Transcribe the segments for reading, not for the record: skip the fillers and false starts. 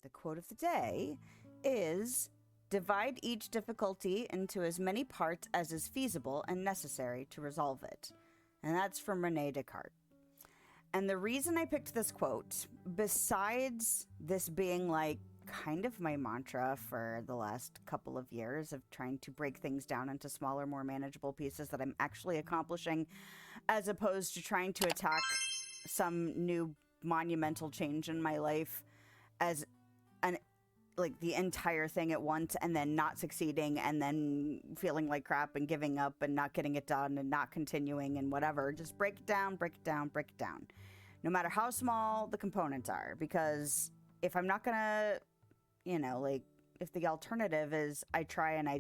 The quote of the day is, divide each difficulty into as many parts as is feasible and necessary to resolve it. And that's from Rene Descartes. And the reason I picked this quote, besides this being like kind of my mantra for the last couple of years of trying to break things down into smaller, more manageable pieces that I'm actually accomplishing, as opposed to trying to attack some new monumental change in my life as an like the entire thing at once and then not succeeding and then feeling like crap and giving up and not getting it done and not continuing and whatever. Just break it down, break it down, break it down. No matter how small the components are, because if I'm not gonna, you know, like if the alternative is I try and I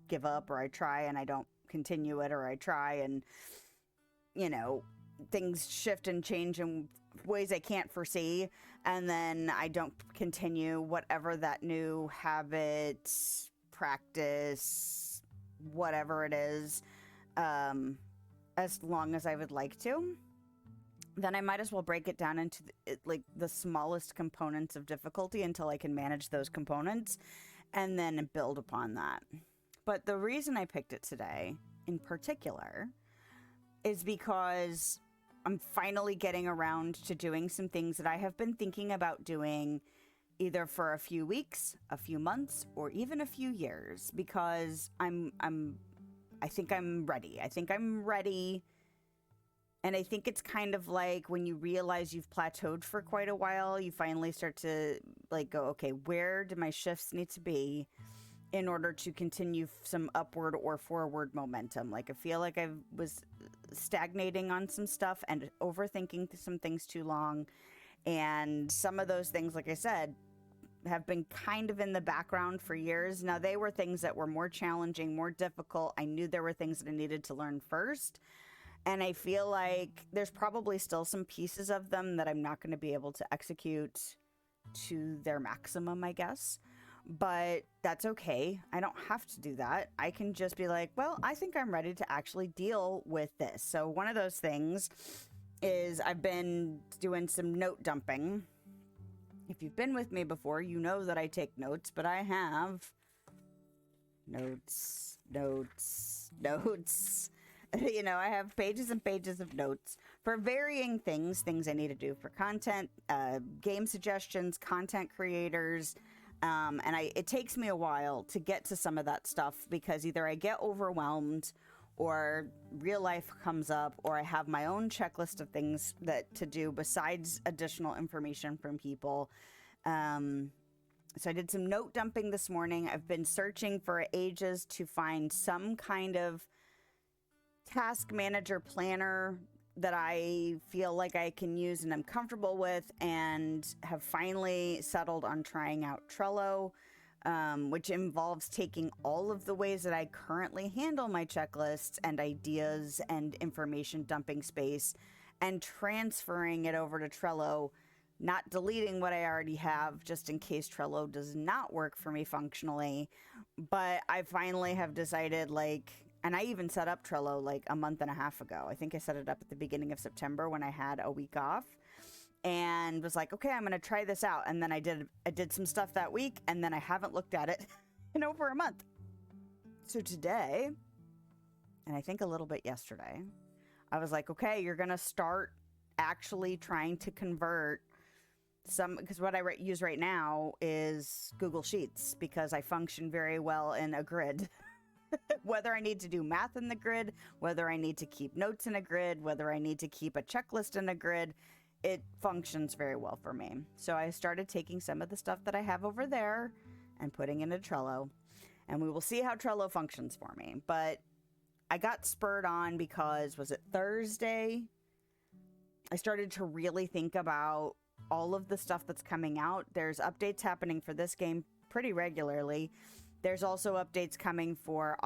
give up, or I try and I don't continue it, or I try and, you know, things shift and change in ways I can't foresee, and then I don't continue whatever that new habit, practice, whatever it is, as long as I would like to, then I might as well break it down into the smallest components of difficulty until I can manage those components and then build upon that. But the reason I picked it today in particular is because I'm finally getting around to doing some things that I have been thinking about doing either for a few weeks, a few months, or even a few years, because I think I'm ready. I think I'm ready. And I think it's kind of like when you realize you've plateaued for quite a while, you finally start to like go, okay, where do my shifts need to be in order to continue some upward or forward momentum? Like I feel like I was stagnating on some stuff and overthinking some things too long. And some of those things, like I said, have been kind of in the background for years. Now, they were things that were more challenging, more difficult. I knew there were things that I needed to learn first. And I feel like there's probably still some pieces of them that I'm not going to be able to execute to their maximum, I guess. But that's okay. I don't have to do that. I can just be like, well, I think I'm ready to actually deal with this. So one of those things is I've been doing some note dumping. If you've been with me before, you know that I take notes, but I have notes. You know, I have pages and pages of notes for varying things I need to do for content, game suggestions, content creators. And it takes me a while to get to some of that stuff because either I get overwhelmed or real life comes up, or I have my own checklist of things that to do besides additional information from people. So I did some note dumping this morning. I've been searching for ages to find some kind of task manager planner that I feel like I can use and I'm comfortable with, and have finally settled on trying out Trello, which involves taking all of the ways that I currently handle my checklists and ideas and information dumping space and transferring it over to Trello, not deleting what I already have just in case Trello does not work for me functionally. But I finally have decided, like, and I even set up Trello like a month and a half ago. I think I set it up at the beginning of September when I had a week off, and was like, okay, I'm going to try this out. And then I did some stuff that week, and then I haven't looked at it in over a month. So today, and I think a little bit yesterday, I was like, okay, you're going to start actually trying to convert some, because what I use right now is Google Sheets, because I function very well in a grid. Whether I need to do math in the grid, whether I need to keep notes in a grid, whether I need to keep a checklist in a grid, it functions very well for me. So I started taking some of the stuff that I have over there and putting into Trello, and we will see how Trello functions for me. But I got spurred on because, was it Thursday? I started to really think about all of the stuff that's coming out. There's updates happening for this game pretty regularly. There's also updates coming for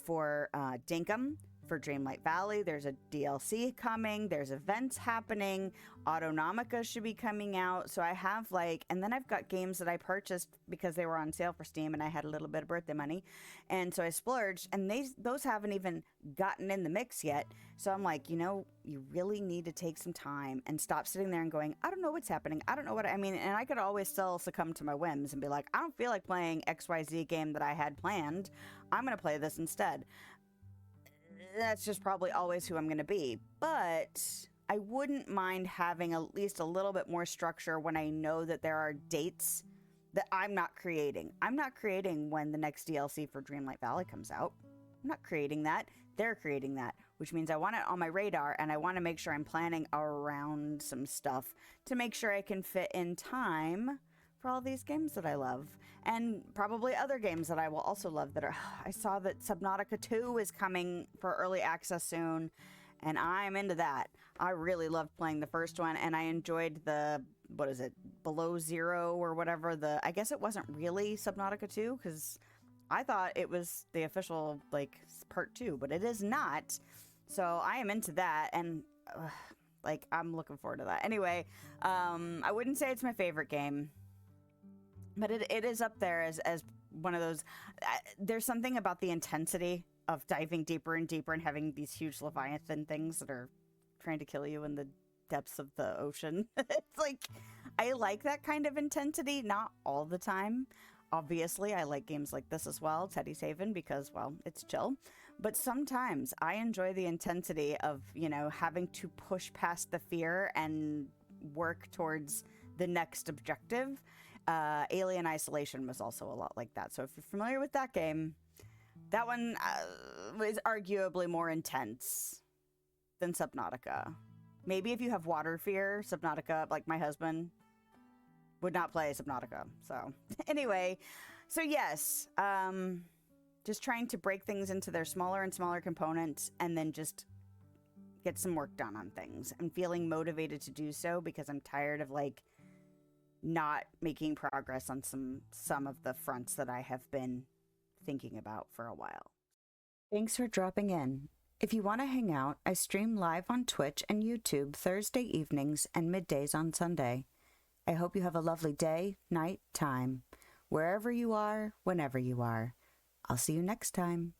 for Dinkum. for Dreamlight Valley. There's a DLC coming. There's events happening. Autonomica should be coming out. So I have like, and then I've got games that I purchased because they were on sale for Steam and I had a little bit of birthday money. And so I splurged, and those haven't even gotten in the mix yet. So I'm like, you really need to take some time and stop sitting there and going, I don't know what's happening. I don't know what I mean. And I could always still succumb to my whims and be like, I don't feel like playing XYZ game that I had planned. I'm going to play this instead. That's just probably always who I'm going to be. But I wouldn't mind having at least a little bit more structure when I know that there are dates that I'm not creating. I'm not creating when the next DLC for Dreamlight Valley comes out. I'm not creating that. They're creating that, which means I want it on my radar, and I want to make sure I'm planning around some stuff to make sure I can fit in time for all these games that I love, and probably other games that I will also love that are, I saw that Subnautica 2 is coming for early access soon, and I'm into that. I really loved playing the first one, and I enjoyed the, what is it, Below Zero or whatever, I guess it wasn't really Subnautica 2, because I thought it was the official, like, part 2, but it is not, so I am into that, and, like, I'm looking forward to that. Anyway, I wouldn't say it's my favorite game, but it is up there as one of those. There's something about the intensity of diving deeper and deeper and having these huge Leviathan things that are trying to kill you in the depths of the ocean. It's like, I like that kind of intensity, not all the time. Obviously, I like games like this as well, Teddy's Haven, because, well, it's chill. But sometimes I enjoy the intensity of, having to push past the fear and work towards the next objective. Alien Isolation was also a lot like that. So if you're familiar with that game, that one is arguably more intense than Subnautica. Maybe if you have water fear, Subnautica, like my husband, would not play Subnautica. So anyway, so yes, just trying to break things into their smaller and smaller components and then just get some work done on things. I'm feeling motivated to do so because I'm tired of not making progress on some of the fronts that I have been thinking about for a while. Thanks for dropping in. If you want to hang out, I stream live on Twitch and YouTube Thursday evenings and middays on Sunday. I hope you have a lovely day, night, time, wherever you are, whenever you are. I'll see you next time.